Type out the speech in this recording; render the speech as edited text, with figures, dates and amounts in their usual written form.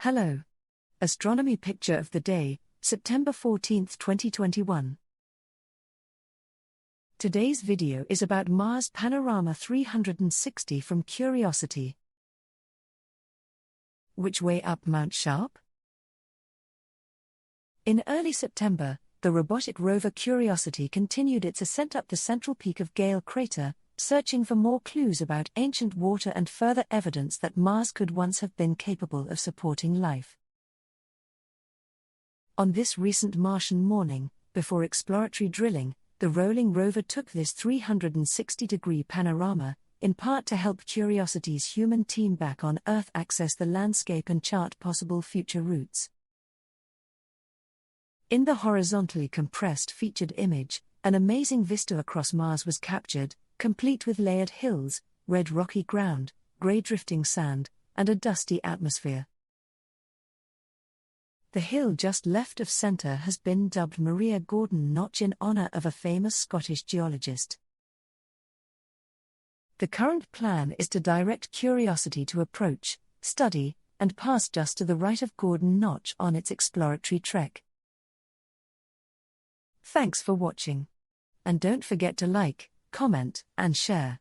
Hello. Astronomy picture of the day, September 14, 2021. Today's video is about Mars Panorama 360 from Curiosity. Which way up Mount Sharp? In early September, the robotic rover Curiosity continued its ascent up the central peak of Gale Crater, searching for more clues about ancient water and further evidence that Mars could once have been capable of supporting life. On this recent Martian morning, before exploratory drilling, the rolling rover took this 360-degree panorama, in part to help Curiosity's human team back on Earth access the landscape and chart possible future routes. In the horizontally compressed featured image, an amazing vista across Mars was captured, complete with layered hills, red rocky ground, grey drifting sand, and a dusty atmosphere. The hill just left of centre has been dubbed Maria Gordon Notch in honour of a famous Scottish geologist. The current plan is to direct Curiosity to approach, study, and pass just to the right of Gordon Notch on its exploratory trek. Thanks for watching. And don't forget to like, comment, and share.